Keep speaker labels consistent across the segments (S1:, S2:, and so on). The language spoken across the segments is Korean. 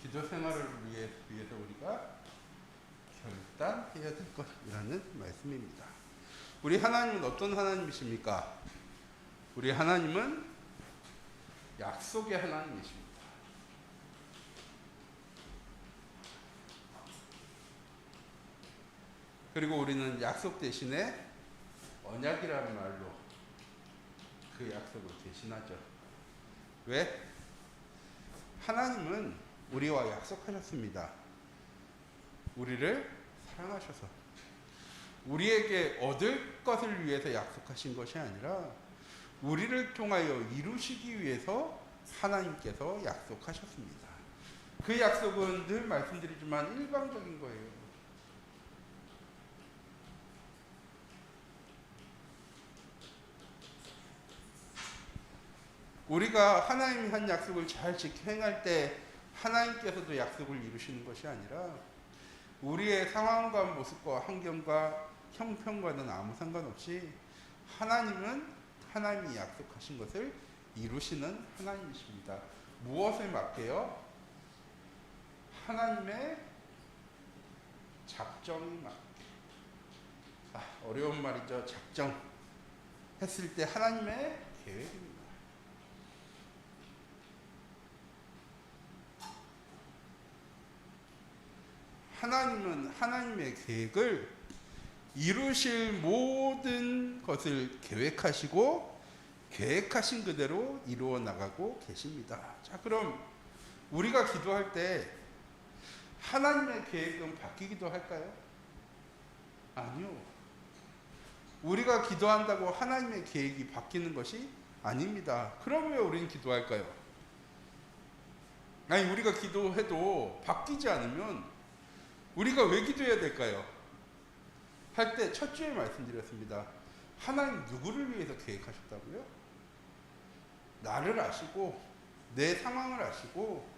S1: 기도 생활을 위해서 우리가 결단해야 될 것이라는 말씀입니다. 우리 하나님은 어떤 하나님이십니까? 우리 하나님은 약속의 하나님이십니다. 그리고 우리는 약속 대신에 언약이라는 말로 그 약속을 대신하죠. 왜? 하나님은 우리와 약속하셨습니다. 우리를 사랑하셔서 우리에게 얻을 것을 위해서 약속하신 것이 아니라 우리를 통하여 이루시기 위해서 하나님께서 약속하셨습니다. 그 약속은 늘 말씀드리지만 일방적인 거예요. 우리가 하나님이 한 약속을 잘 지켜 행할 때 하나님께서도 약속을 이루시는 것이 아니라 우리의 상황과 모습과 환경과 형편과는 아무 상관없이 하나님은 하나님이 약속하신 것을 이루시는 하나님이십니다. 무엇에 맞게요? 하나님의 작정이 맞게. 어려운 말이죠. 작정 했을 때 하나님의 계획입니다. 하나님은 하나님의 계획을 이루실 모든 것을 계획하시고 계획하신 그대로 이루어 나가고 계십니다. 자, 그럼 우리가 기도할 때 하나님의 계획은 바뀌기도 할까요? 아니요. 우리가 기도한다고 하나님의 계획이 바뀌는 것이 아닙니다. 그럼 왜 우리는 기도할까요? 아니, 우리가 기도해도 바뀌지 않으면 우리가 왜 기도해야 될까요? 할 때 첫 주에 말씀드렸습니다. 하나님 누구를 위해서 계획하셨다고요? 나를 아시고 내 상황을 아시고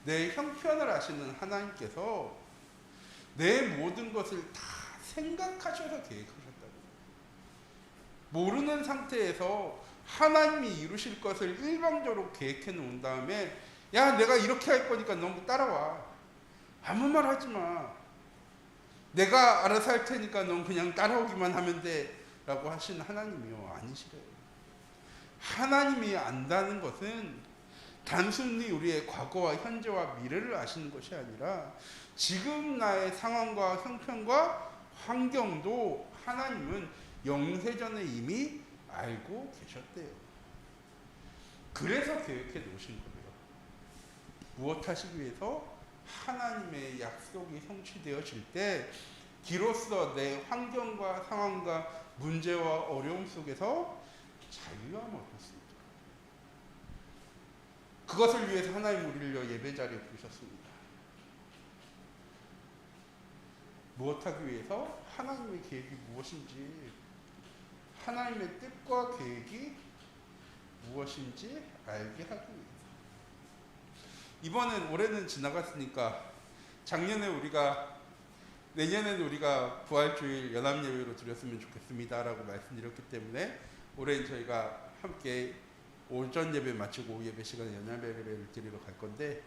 S1: 내 형편을 아시는 하나님께서 내 모든 것을 다 생각하셔서 계획하셨다고요. 모르는 상태에서 하나님이 이루실 것을 일방적으로 계획해 놓은 다음에 야, 내가 이렇게 할 거니까 너 따라와. 아무 말 하지 마. 내가 알아서 할 테니까 넌 그냥 따라오기만 하면 돼 라고 하신 하나님이요, 아니시래요. 하나님이 안다는 것은 단순히 우리의 과거와 현재와 미래를 아시는 것이 아니라 지금 나의 상황과 형편과 환경도 하나님은 영세전에 이미 알고 계셨대요. 그래서 계획해 놓으신 거예요. 무엇 하시기 위해서? 하나님의 약속이 성취되어질 때 기로써 내 환경과 상황과 문제와 어려움 속에서 자유함을 얻을 수 있도록, 그것을 위해서 하나님 우리를 예배 자리에 부르셨습니다. 무엇하기 위해서? 하나님의 계획이 무엇인지, 하나님의 뜻과 계획이 무엇인지 알게 하기 위해서. 이번엔 올해는 지나갔으니까 내년에는 우리가 부활주일 연합예배로 드렸으면 좋겠습니다 라고 말씀드렸기 때문에 올해는 저희가 함께 오전 예배 마치고 오후 예배 시간에 연합예배를 드리러 갈 건데,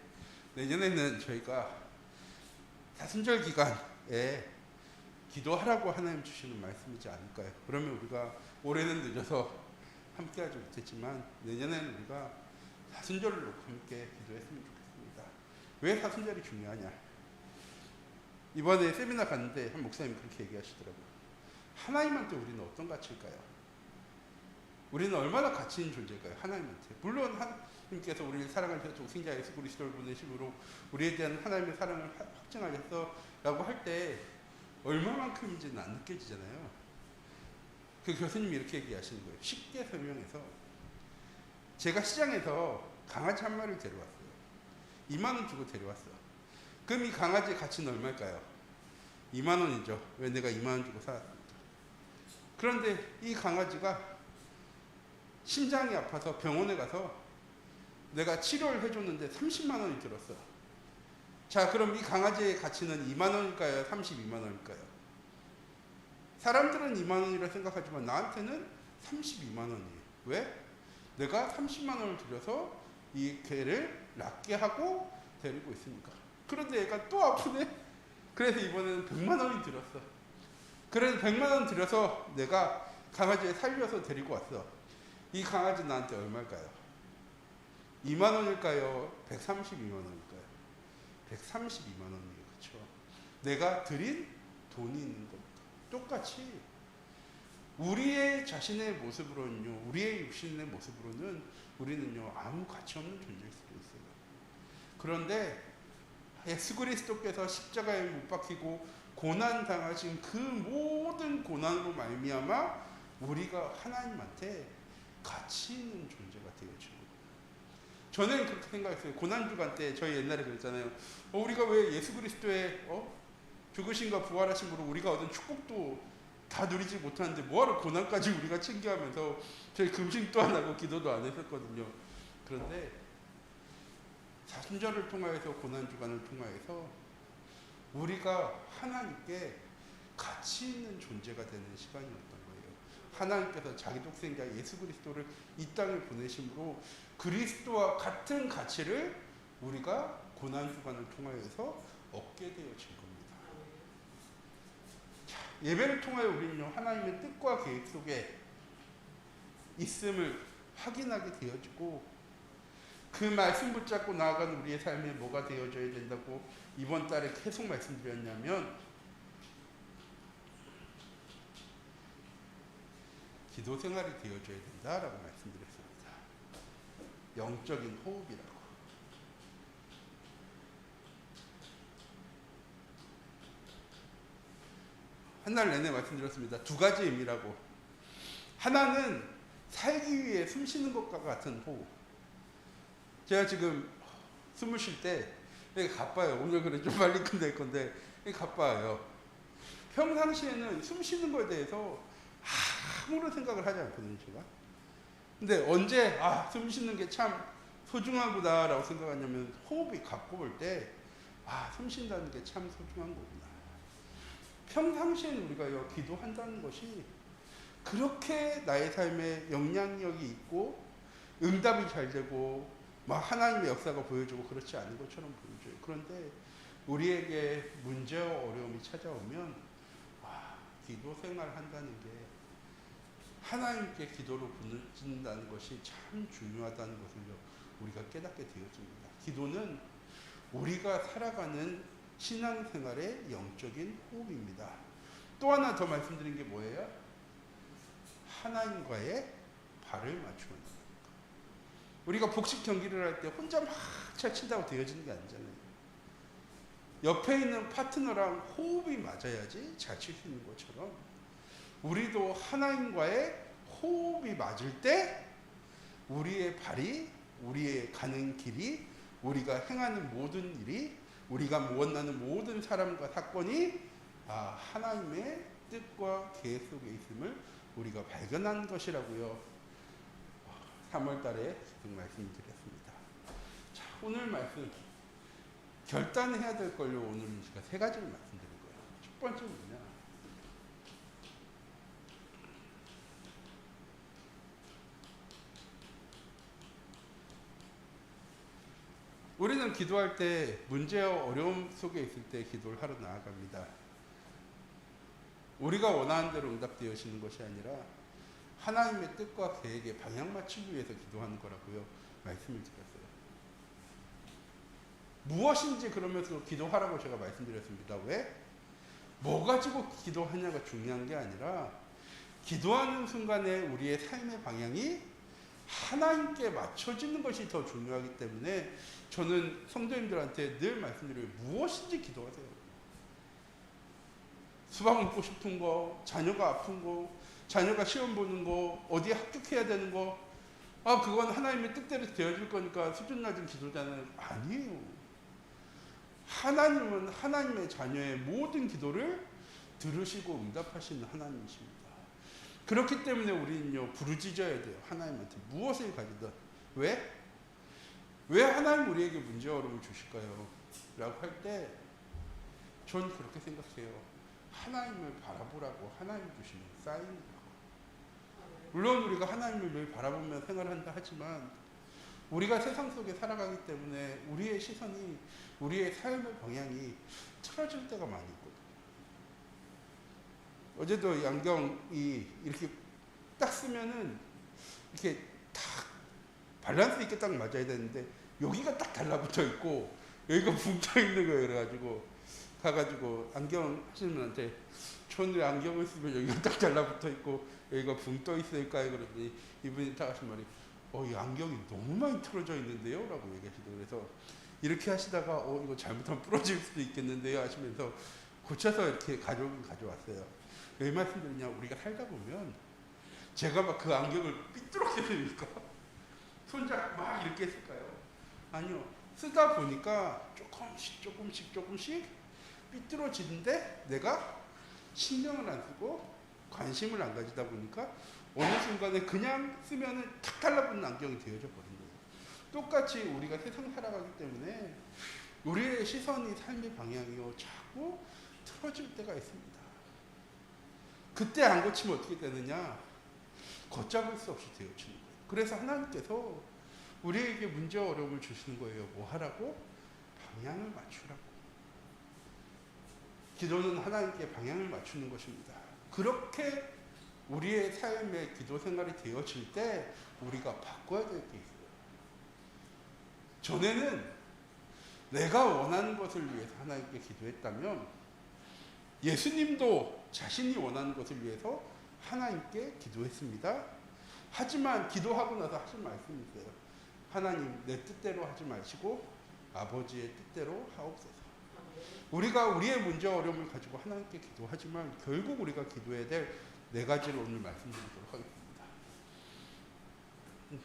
S1: 내년에는 저희가 사순절 기간에 기도하라고 하나님 주시는 말씀이지 않을까요? 그러면 우리가 올해는 늦어서 함께 하지 못했지만 내년에는 우리가 사순절을 놓고 함께 기도했으면 좋겠습니다. 왜 사순절이 중요하냐? 이번에 세미나 갔는데 한 목사님이 그렇게 얘기하시더라고요. 하나님한테 우리는 어떤 가치일까요? 우리는 얼마나 가치 있는 존재일까요? 하나님한테. 물론 하나님께서 우리를 사랑하셔서 독생자 예수 그리스도를 보내심으로 우리에 대한 하나님의 사랑을 확증하셨어 라고 할 때 얼마만큼인지는 안 느껴지잖아요. 그 교수님이 이렇게 얘기하시는 거예요. 쉽게 설명해서, 제가 시장에서 강아지 한 마리를 데려왔어요. 2만 원 주고 데려왔어. 그럼 이 강아지의 가치는 얼마일까요? 2만 원이죠. 왜? 내가 2만 원 주고 사왔습니다. 그런데 이 강아지가 심장이 아파서 병원에 가서 내가 치료를 해줬는데 30만 원이 들었어. 자, 그럼 이 강아지의 가치는 2만 원일까요? 32만 원일까요? 사람들은 2만 원이라 생각하지만 나한테는 32만 원이에요. 왜? 내가 30만 원을 들여서 이 개를 낫게 하고 데리고 있으니까. 그런데 얘가 또 아프네. 그래서 이번에는 100만 원이 들었어. 그래서 100만 원 들여서 내가 강아지를 살려서 데리고 왔어. 이 강아지 나한테 얼마일까요? 2만 원일까요? 132만 원일까요? 132만 원이에요. 그렇죠? 내가 드린 돈이 있는 겁니다. 똑같이 우리의 자신의 모습으로는요, 우리의 육신의 모습으로는 우리는요 아무 가치 없는 존재일 수도 있어요. 그런데 예수 그리스도께서 십자가에 못 박히고 고난 당하신 그 모든 고난으로 말미암아 우리가 하나님한테 가치 있는 존재가 되어지는 거예요. 저는 그렇게 생각했어요. 고난주간 때 저희 옛날에 그랬잖아요. 우리가 왜 예수 그리스도의 죽으신과 부활하심으로 우리가 얻은 축복도 다 누리지 못하는데 뭐하러 고난까지 우리가 챙겨하면서 저희 금식도 안 하고 기도도 안 했었거든요. 그런데 사순절을 통하여서 고난주간을 통하여서 우리가 하나님께 가치 있는 존재가 되는 시간이었던 거예요. 하나님께서 자기 독생자 예수 그리스도를 이 땅에 보내심으로 그리스도와 같은 가치를 우리가 고난주간을 통하여서 얻게 되어진 겁니다. 자, 예배를 통하여 우리는요 하나님의 뜻과 계획 속에 있음을 확인하게 되어지고 그 말씀 붙잡고 나아가는 우리의 삶에 뭐가 되어져야 된다고 이번 달에 계속 말씀드렸냐면 기도 생활이 되어져야 된다라고 말씀드렸습니다. 영적인 호흡이라고. 한 달 내내 말씀드렸습니다. 두 가지 의미라고. 하나는 살기 위해 숨 쉬는 것과 같은 호흡. 제가 지금 숨을 쉴 때 이게 가빠요. 오늘 그래 좀 빨리 끝낼 건데 이게 가빠요. 평상시에는 숨 쉬는 거에 대해서 아무런 생각을 하지 않거든요, 제가. 근데 언제 숨 쉬는 게 참 소중하구나라고 생각하냐면 호흡이 가꿔볼 때 숨 쉰다는 게 참 소중한 거구나. 평상시에는 우리가 기도한다는 것이 그렇게 나의 삶에 영향력이 있고 응답이 잘 되고 막 하나님의 역사가 보여주고 그렇지 않은 것처럼 보여줘요. 그런데 우리에게 문제와 어려움이 찾아오면 기도 생활을 한다는 게 하나님께 기도로 부르짖는다는 것이 참 중요하다는 것을 우리가 깨닫게 되어집니다. 기도는 우리가 살아가는 신앙생활의 영적인 호흡입니다. 또 하나 더 말씀드린 게 뭐예요? 하나님과의 발을 맞추는 것. 우리가 복식 경기를 할 때 혼자 막 잘 친다고 되어지는 게 아니잖아요. 옆에 있는 파트너랑 호흡이 맞아야지 잘 칠 수 있는 것처럼 우리도 하나님과의 호흡이 맞을 때 우리의 발이, 우리의 가는 길이, 우리가 행하는 모든 일이, 우리가 만나는 모든 사람과 사건이 하나님의 뜻과 계획 속에 있음을 우리가 발견한 것이라고요. 3월 달에 지금 말씀드렸습니다. 자, 오늘 말씀 결단해야 될 걸요. 오늘은 제가 3가지를 말씀드릴 거예요. 첫 번째 뭐냐? 우리는 기도할 때 문제와 어려움 속에 있을 때 기도를 하러 나아갑니다. 우리가 원하는 대로 응답되어지는 것이 아니라 하나님의 뜻과 계획에 방향 맞추기 위해서 기도하는 거라고요. 말씀을 드렸어요. 무엇인지 그러면서 기도하라고 제가 말씀드렸습니다. 왜? 뭐 가지고 기도하냐가 중요한 게 아니라 기도하는 순간에 우리의 삶의 방향이 하나님께 맞춰지는 것이 더 중요하기 때문에 저는 성도님들한테 늘 말씀드려요. 무엇인지 기도하세요. 수박 먹고 싶은 거, 자녀가 아픈 거, 자녀가 시험 보는 거, 어디에 합격해야 되는 거, 그건 하나님의 뜻대로 되어질 거니까 수준 낮은 기도잖아요. 아니에요. 하나님은 하나님의 자녀의 모든 기도를 들으시고 응답하시는 하나님이십니다. 그렇기 때문에 우리는요, 부르짖어야 돼요. 하나님한테 무엇을 가지든. 왜? 왜 하나님 우리에게 문제와 어려움을 주실까요? 라고 할 때, 전 그렇게 생각해요. 하나님을 바라보라고 하나님 주시는 사인이라고. 물론 우리가 하나님을 늘 바라보며 생활한다 하지만 우리가 세상 속에 살아가기 때문에 우리의 시선이, 우리의 삶의 방향이 틀어질 때가 많이 있거든요. 어제도 이 안경이 이렇게 딱 쓰면은 이렇게 딱 밸런스 있게 딱 맞아야 되는데 여기가 딱 달라붙어 있고 여기가 붕 떠 있는 거예요. 그래가지고 가가지고 안경 하시는 분한테 저는 안경을 쓰면 여기가 딱 달라붙어 있고 여기가 붕 떠 있을까요? 그러더니 이분이 딱 하신 말이 이 안경이 너무 많이 틀어져 있는데요? 라고 얘기하시더라고요. 그래서 이렇게 하시다가 이거 잘못하면 부러질 수도 있겠는데요? 하시면서 고쳐서 이렇게 가져왔어요. 왜 말씀드리냐, 우리가 살다 보면 제가 막 그 안경을 삐뚤게 쓰니까 손잡 막 이렇게 했을까요? 아니요. 쓰다 보니까 조금씩 삐뚤어지는데 내가 신경을 안 쓰고 관심을 안 가지다 보니까 어느 순간에 그냥 쓰면은 탁 달라붙는 안경이 되어져 버린 거예요. 똑같이 우리가 세상 살아가기 때문에 우리의 시선이, 삶의 방향이요, 자꾸 틀어질 때가 있습니다. 그때 안 고치면 어떻게 되느냐? 걷잡을 수 없이 되어지는 거예요. 그래서 하나님께서 우리에게 문제와 어려움을 주시는 거예요. 뭐 하라고? 방향을 맞추라고. 기도는 하나님께 방향을 맞추는 것입니다. 그렇게 우리의 삶의 기도 생활이 되어질 때 우리가 바꿔야 될 게 있어요. 전에는 내가 원하는 것을 위해서 하나님께 기도했다면 예수님도 자신이 원하는 것을 위해서 하나님께 기도했습니다. 하지만 기도하고 나서 하신 말씀이 있어요. 하나님, 내 뜻대로 하지 마시고 아버지의 뜻대로 하옵소서. 우리가 우리의 문제와 어려움을 가지고 하나님께 기도하지만 결국 우리가 기도해야 될 네 가지를 오늘 말씀드리도록 하겠습니다.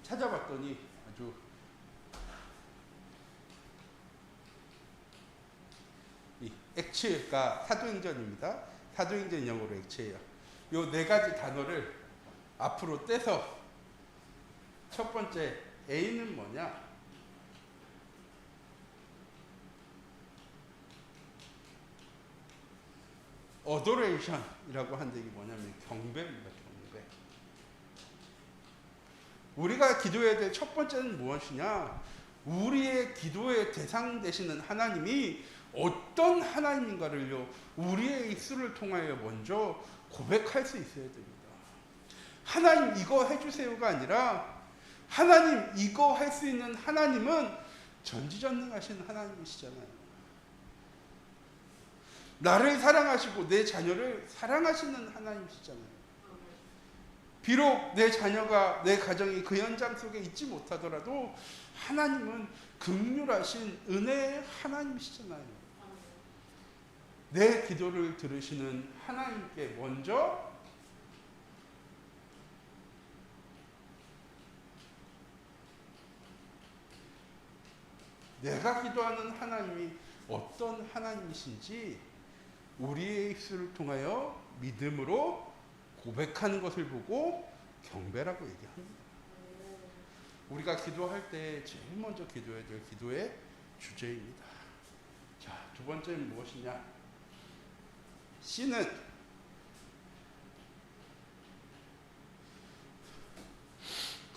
S1: 찾아봤더니 아주 이 액체가 사도행전입니다. 사도행전 영어로 액체예요. 요 네 가지 단어를 앞으로 떼서 첫 번째 A는 뭐냐? adoration이라고 하는데 이게 뭐냐면 경배입니다. 경배. 우리가 기도해야 될 첫 번째는 무엇이냐? 우리의 기도의 대상 되시는 하나님이 어떤 하나님인가를요, 우리의 입술을 통하여 먼저 고백할 수 있어야 됩니다. 하나님 이거 해주세요가 아니라 하나님 이거 할 수 있는 하나님은 전지전능하신 하나님이시잖아요. 나를 사랑하시고 내 자녀를 사랑하시는 하나님이시잖아요. 비록 내 자녀가, 내 가정이 그 현장 속에 있지 못하더라도 하나님은 긍휼하신 은혜의 하나님이시잖아요. 내 기도를 들으시는 하나님께 먼저 내가 기도하는 하나님이 어떤 하나님이신지 우리의 입술을 통하여 믿음으로 고백하는 것을 보고 경배라고 얘기합니다. 우리가 기도할 때 제일 먼저 기도해야 될 기도의 주제입니다. 자, 두 번째는 무엇이냐? C는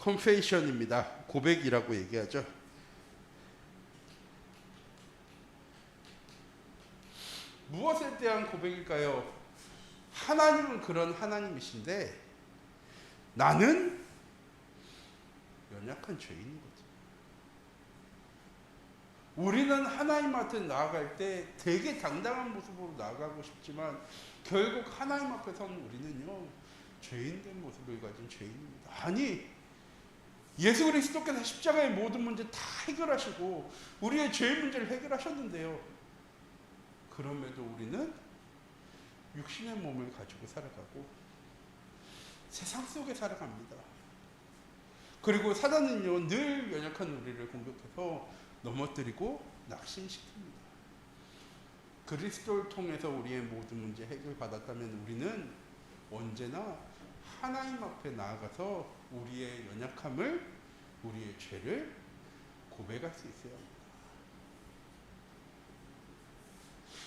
S1: confession입니다. 고백이라고 얘기하죠. 무엇에 대한 고백일까요? 하나님은 그런 하나님이신데 나는 연약한 죄인인 거죠. 우리는 하나님 앞에 나아갈 때 되게 당당한 모습으로 나아가고 싶지만 결국 하나님 앞에 서는 우리는요, 죄인된 모습을 가진 죄인입니다. 아니, 예수 그리스도께서 십자가의 모든 문제 다 해결하시고 우리의 죄 문제를 해결하셨는데요, 그럼에도 우리는 육신의 몸을 가지고 살아가고 세상 속에 살아갑니다. 그리고 사단은요, 늘 연약한 우리를 공격해서 넘어뜨리고 낙심시킵니다. 그리스도를 통해서 우리의 모든 문제 해결받았다면 우리는 언제나 하나님 앞에 나아가서 우리의 연약함을, 우리의 죄를 고백할 수 있어야 합니다.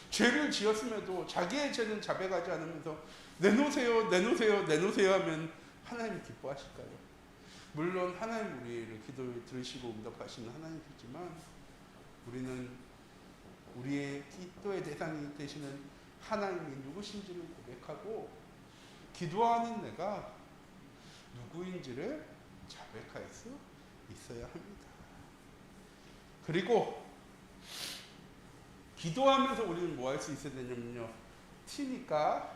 S1: 죄를 지었음에도 자기의 죄는 자백하지 않으면서 내놓으세요, 내놓으세요, 내놓으세요 하면 하나님이 기뻐하실까요? 물론 하나님 우리를 기도를 들으시고 응답하시는 하나님이지만 우리는 우리의 기도의 대상이 되시는 하나님이 누구신지를 고백하고 기도하는 내가 누구인지를 자백할 수 있어야 합니다. 그리고 기도하면서 우리는 뭐 할 수 있어야 되냐면요. T니까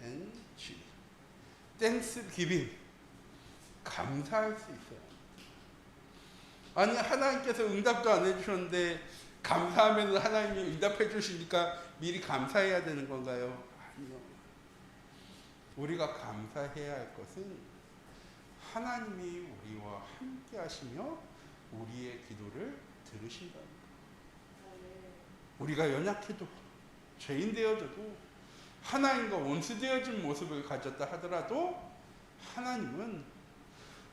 S1: NG 땡스 기빙 감사할 수 있어요. 아니 하나님께서 응답도 안 해주셨는데 감사하면 하나님이 응답해 주시니까 미리 감사해야 되는 건가요? 아니요. 우리가 감사해야 할 것은 하나님이 우리와 함께 하시며 우리의 기도를 들으신다는 거예요. 우리가 연약해도 죄인 되어져도 하나님과 원수되어진 모습을 가졌다 하더라도 하나님은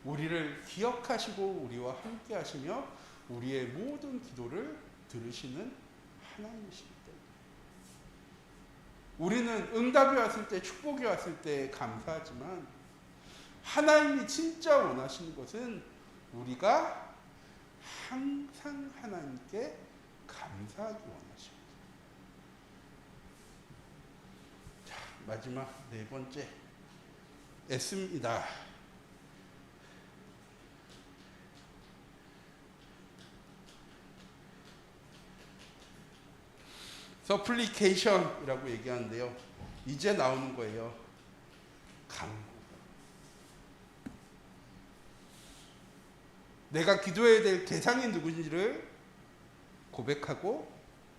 S1: 우리를 기억하시고 우리와 함께 하시며 우리의 모든 기도를 들으시는 하나님이시기 때문에 우리는 응답이 왔을 때 축복이 왔을 때 감사하지만 하나님이 진짜 원하시는 것은 우리가 항상 하나님께 감사하기 원하십니다. 자, 마지막 네 번째 S입니다. 서플리케이션이라고 얘기하는데요. 이제 나오는 거예요. 간구. 내가 기도해야 될 대상이 누구인지를 고백하고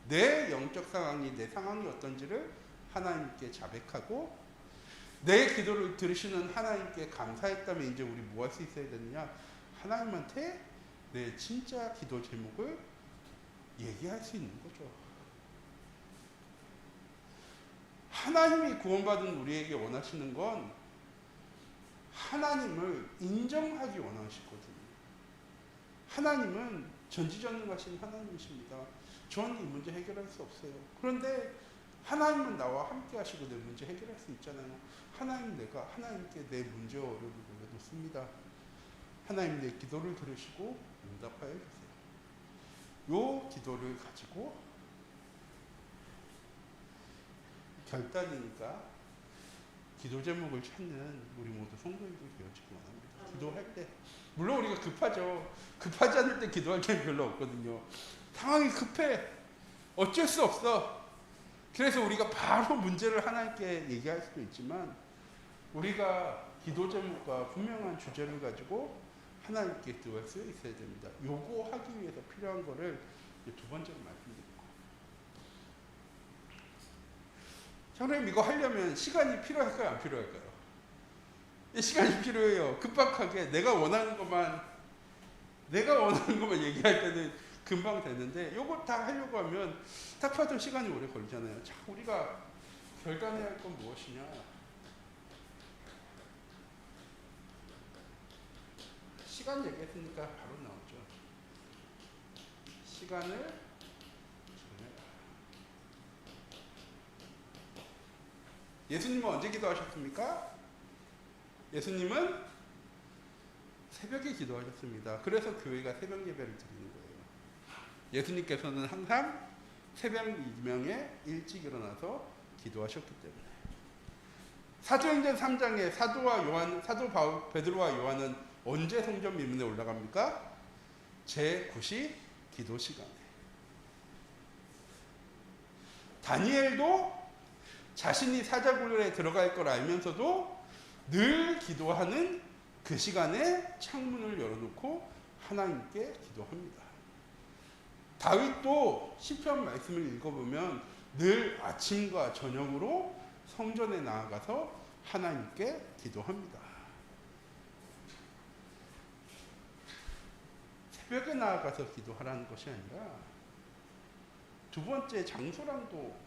S1: 내 영적 상황이 내 상황이 어떤지를 하나님께 자백하고 내 기도를 들으시는 하나님께 감사했다면 이제 우리 뭐 할 수 있어야 되느냐? 하나님한테 내 진짜 기도 제목을 얘기할 수 있는 거죠. 하나님이 구원받은 우리에게 원하시는 건 하나님을 인정하기 원하시거든요. 하나님은 전지전능하신 하나님이십니다. 저는 이 문제 해결할 수 없어요. 그런데 하나님은 나와 함께 하시고 내 문제 해결할 수 있잖아요. 내가 하나님께 내 문제와 어려움을 올려놓습니다. 하나님 내 기도를 들으시고 응답하여 주세요. 요 기도를 가지고 결단이니까 기도 제목을 찾는 우리 모두 성도님들 되어지기 원합니다. 기도할 때 물론 우리가 급하죠. 급하지 않을 때 기도할 게 별로 없거든요. 상황이 급해. 어쩔 수 없어. 그래서 우리가 바로 문제를 하나님께 얘기할 수도 있지만 우리가 기도 제목과 분명한 주제를 가지고 하나님께 기도할 수 있어야 됩니다. 요거 하기 위해서 필요한 거를 두 번째로 말씀드립니다. 장로님 이거 하려면 시간이 필요할까요? 안 필요할까요? 시간이 필요해요. 급박하게 내가 원하는 것만 얘기할 때는 금방 되는데 요거 다 하려고 하면 딱 봐도 시간이 오래 걸리잖아요. 자, 우리가 결단해야 할 건 무엇이냐? 시간 얘기했으니까 바로 나오죠. 시간을 정해라. 예수님은 언제 기도하셨습니까? 예수님은 새벽에 기도하셨습니다. 그래서 교회가 새벽 예배를 드리는 거예요. 예수님께서는 항상 새벽 2명에 일찍 일어나서 기도하셨기 때문에. 사도행전 3장에 사도 베드로와 요한은 언제 성전 미문에 올라갑니까? 제9시 기도 시간에. 다니엘도 자신이 사자굴에 들어갈 걸 알면서도 늘 기도하는 그 시간에 창문을 열어놓고 하나님께 기도합니다. 다윗도 시편 말씀을 읽어보면 늘 아침과 저녁으로 성전에 나아가서 하나님께 기도합니다. 새벽에 나아가서 기도하라는 것이 아니라 두 번째 장소랑도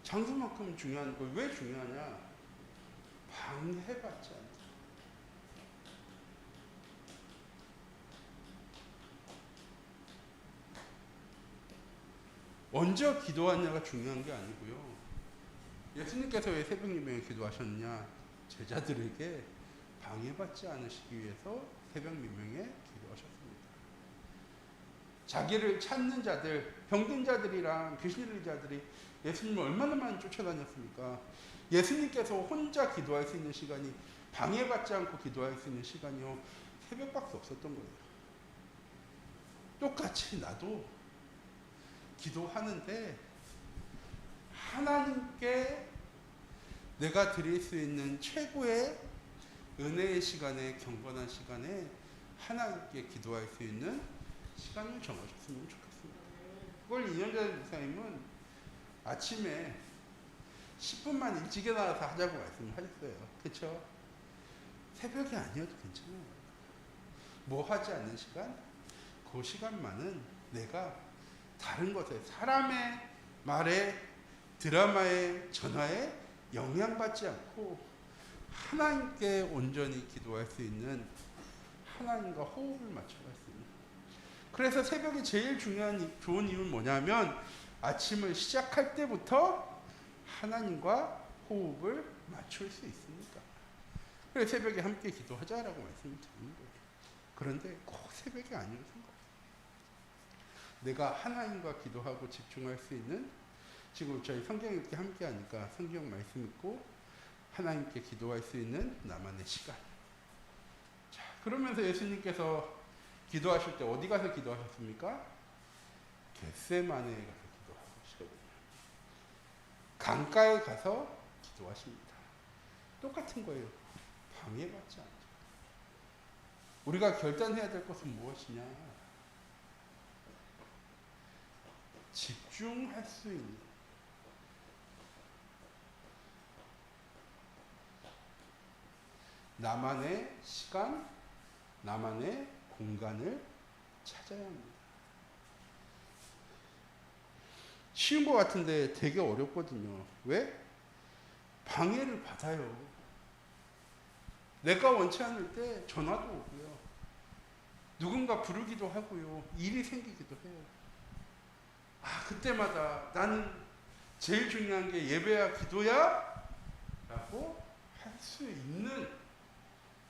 S1: 장소만큼 중요한 걸 왜 중요하냐? 방해받지 않다. 언제 기도하냐가 중요한 게 아니고요. 예수님께서 왜 새벽 예배에 기도하셨냐? 제자들에게 방해받지 않으시기 위해서 새벽 민명에 기도하셨습니다. 자기를 찾는 자들, 병든 자들이랑 귀신 들린 자들이 예수님을 얼마나 많이 쫓아다녔습니까? 예수님께서 혼자 기도할 수 있는 시간이, 방해받지 않고 기도할 수 있는 시간이요, 새벽밖에 없었던 거예요. 똑같이 나도 기도하는데 하나님께 내가 드릴 수 있는 최고의 은혜의 시간에, 경건한 시간에 하나님께 기도할 수 있는 시간을 정하셨으면 좋겠습니다. 그걸 2년 전에 목사님은 아침에 10분만 일찍 일어나서 하자고 말씀하셨어요. 그렇죠? 새벽이 아니어도 괜찮아요. 뭐 하지 않는 시간? 그 시간만은 내가 다른 것에, 사람의 말에, 드라마에, 전화에 영향받지 않고 하나님께 온전히 기도할 수 있는, 하나님과 호흡을 맞춰갈 수 있는. 그래서 새벽이 제일 좋은 이유는 뭐냐면 아침을 시작할 때부터 하나님과 호흡을 맞출 수 있으니까. 그래서 새벽에 함께 기도하자라고 말씀을 드리는 거예요. 그런데 꼭 새벽이 아니어도 상관없어요. 내가 하나님과 기도하고 집중할 수 있는, 지금 저희 성경 읽기 함께 하니까 성경 말씀 읽고 하나님께 기도할 수 있는 나만의 시간. 자, 그러면서 예수님께서 기도하실 때 어디 가서 기도하셨습니까? 겟세마네에 가서 기도하시거든요. 강가에 가서 기도하십니다. 똑같은 거예요. 방해받지 않죠. 우리가 결단해야 될 것은 무엇이냐? 집중할 수 있는, 나만의 시간, 나만의 공간을 찾아야 합니다. 쉬운 것 같은데 되게 어렵거든요. 왜? 방해를 받아요. 내가 원치 않을 때 전화도 오고요. 누군가 부르기도 하고요. 일이 생기기도 해요. 그때마다 나는 제일 중요한 게 예배야 기도야 라고 할 수 있는,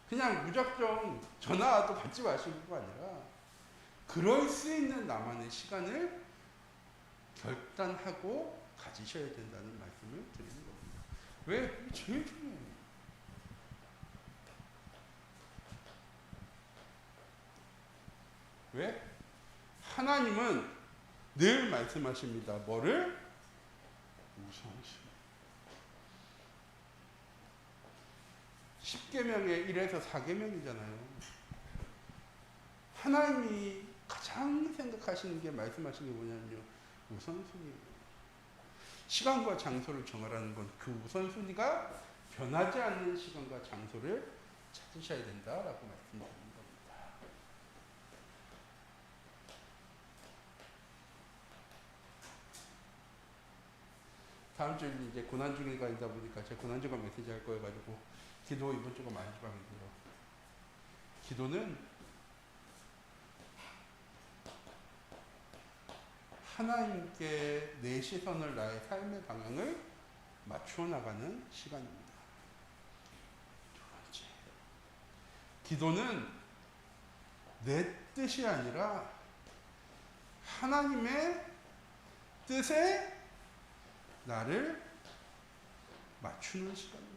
S1: 그냥 무작정 전화도 받지 마시고가 아니라 그럴 수 있는 나만의 시간을 결단하고 가지셔야 된다는 말씀을 드리는 겁니다. 왜? 제일 중요해요. 왜? 하나님은 늘 말씀하십니다. 뭐를? 우선시. 10계명의 1에서 4계명이잖아요. 하나님이 가장 생각하시는 게, 말씀하시는 게 뭐냐면요, 우선순위예요. 시간과 장소를 정하라는 건 그 우선순위가 변하지 않는 시간과 장소를 찾으셔야 된다라고 말씀드립니다. 다음 주에 이제 고난주기가 있다 보니까 제가 고난주가 메시지 할 거여 가지고 기도 이번 주가 마지막이고요. 기도는 하나님께 내 시선을, 나의 삶의 방향을 맞추어 나가는 시간입니다. 두 번째, 기도는 내 뜻이 아니라 하나님의 뜻에 나를 맞추는 시간입니다.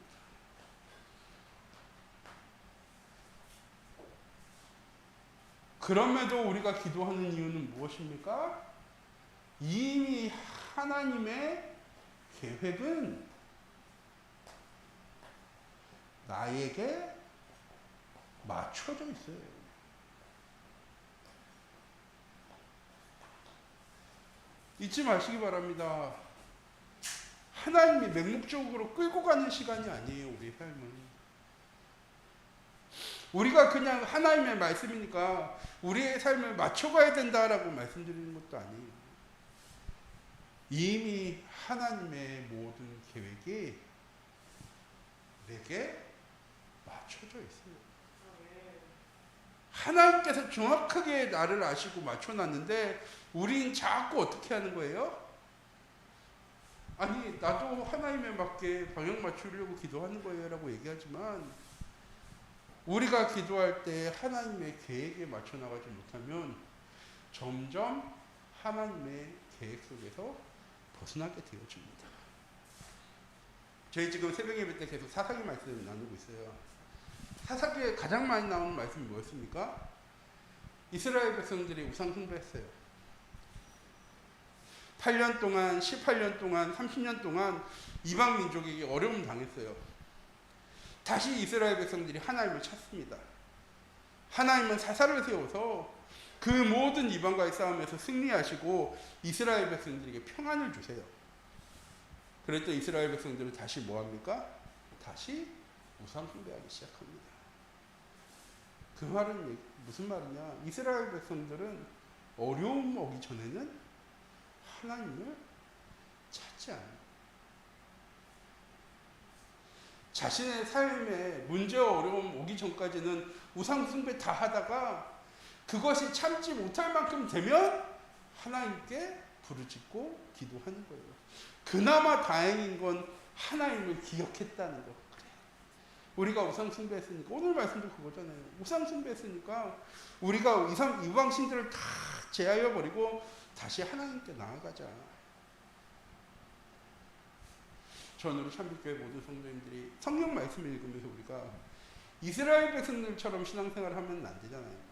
S1: 그럼에도 우리가 기도하는 이유는 무엇입니까? 이미 하나님의 계획은 나에게 맞춰져 있어요. 잊지 마시기 바랍니다. 하나님이 맹목적으로 끌고 가는 시간이 아니에요, 우리 삶은. 우리가 그냥 하나님의 말씀이니까 우리의 삶을 맞춰가야 된다라고 말씀드리는 것도 아니에요. 이미 하나님의 모든 계획이 내게 맞춰져 있어요. 하나님께서 정확하게 나를 아시고 맞춰놨는데 우린 자꾸 어떻게 하는 거예요? 아니 나도 하나님에 맞게 방향 맞추려고 기도하는 거예요 라고 얘기하지만 우리가 기도할 때 하나님의 계획에 맞춰 나가지 못하면 점점 하나님의 계획 속에서 벗어나게 되어집니다. 저희 지금 새벽 예배 때 계속 사사기 말씀을 나누고 있어요. 사사기에 가장 많이 나오는 말씀이 뭐였습니까? 이스라엘 백성들이 우상 숭배했어요. 8년 동안, 18년 동안, 30년 동안 이방 민족에게 어려움 당했어요. 다시 이스라엘 백성들이 하나님을 찾습니다. 하나님은 사사를 세워서 그 모든 이방과의 싸움에서 승리하시고 이스라엘 백성들에게 평안을 주세요. 그랬더니 이스라엘 백성들은 다시 뭐합니까? 다시 우상 숭배하기 시작합니다. 그 말은 무슨 말이냐? 이스라엘 백성들은 어려움 오기 전에는 하나님을 찾지 않아요. 자신의 삶에 문제와 어려움 오기 전까지는 우상 숭배 다 하다가 그것이 참지 못할 만큼 되면 하나님께 부르짖고 기도하는 거예요. 그나마 다행인 건 하나님을 기억했다는 거. 그래. 우리가 우상 숭배했으니까 오늘 말씀도 그거잖아요. 우상 숭배했으니까 우리가 이방 신들을 다 제하여 버리고 다시 하나님께 나아가자. 저는 우리 참빛교회 모든 성도님들이 성경 말씀을 읽으면서 우리가 이스라엘 백성들처럼 신앙생활을 하면 안 되잖아요.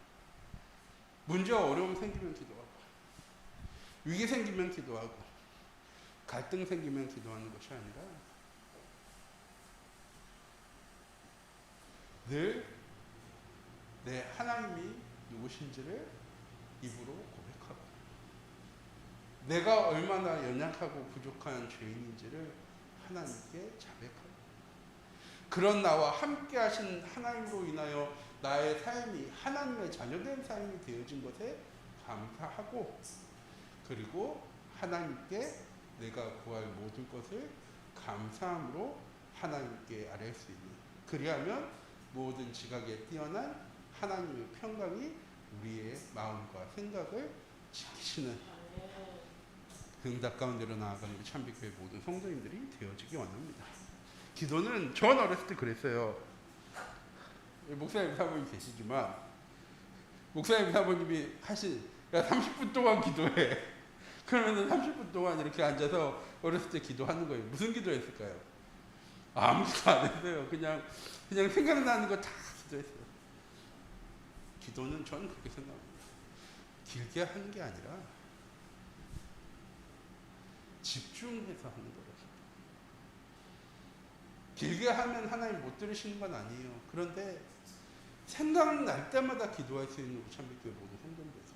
S1: 문제와 어려움 생기면 기도하고 위기 생기면 기도하고 갈등 생기면 기도하는 것이 아니라 늘 내 하나님이 누구신지를 입으로 고백하고 내가 얼마나 연약하고 부족한 죄인인지를 하나님께 자백하고 그런 나와 함께 하신 하나님으로 인하여 나의 삶이 하나님의 자녀된 삶이 되어진 것에 감사하고 그리고 하나님께 내가 구할 모든 것을 감사함으로 하나님께 아뢰 수 있는 그리하면 모든 지각에 뛰어난 하나님의 평강이 우리의 마음과 생각을 지키시는 그 응답 가운데로 나아가는 우리 참빛교회 모든 성도님들이 되어지기 원합니다. 기도는 전 어렸을 때 그랬어요. 목사님 사모님 계시지만 목사님 사모님이 하신 야 30분 동안 기도해. 그러면 30분 동안 이렇게 앉아서 어렸을 때 기도하는 거예요. 무슨 기도했을까요? 아무것도 안 했어요. 그냥 생각나는 거 다 기도했어요. 기도는 저는 그렇게 생각합니다. 길게 하는 게 아니라 집중해서 하는 거예요. 길게 하면 하나님 못 들으시는 건 아니에요. 그런데 생각날 때마다 기도할 수 있는 우리 참빛교회 모든 성도님들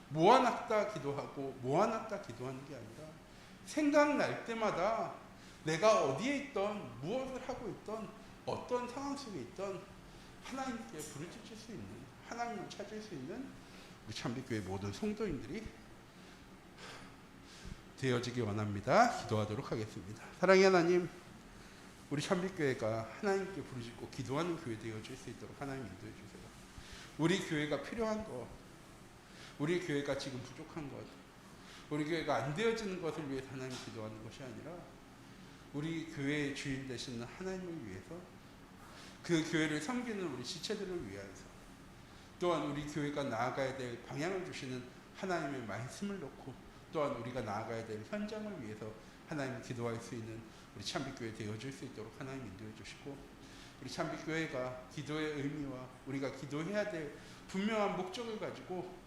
S1: 모아놨다 기도하고 모아놨다 기도하는 게 아니라 생각날 때마다 내가 어디에 있던 무엇을 하고 있던 어떤 상황 속에 있던 하나님께 부르짖을 수 있는 하나님을 찾을 수 있는 우리 참빛교회 모든 성도님들이 되어지기 원합니다. 기도하도록 하겠습니다. 사랑의 하나님 우리 참빛교회가 하나님께 부르짖고 기도하는 교회 되어질 수 있도록 하나님 인도해 주세요. 우리 교회가 필요한 것 우리 교회가 지금 부족한 것 우리 교회가 안 되어지는 것을 위해서 하나님 기도하는 것이 아니라 우리 교회의 주인 되시는 하나님을 위해서 그 교회를 섬기는 우리 지체들을 위하여서 또한 우리 교회가 나아가야 될 방향을 주시는 하나님의 말씀을 놓고 또한 우리가 나아가야 될 현장을 위해서 하나님 기도할 수 있는 우리 참빛교회 되어질 수 있도록 하나님 인도해 주시고 우리 참빛교회가 기도의 의미와 우리가 기도해야 될 분명한 목적을 가지고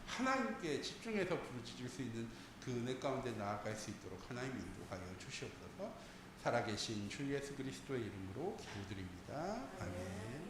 S1: 하나님께 집중해서 부르짖을 수 있는 그 은혜 가운데 나아갈 수 있도록 하나님 인도하여 주시옵소서. 살아계신 주 예수 그리스도의 이름으로 기도드립니다. 아멘.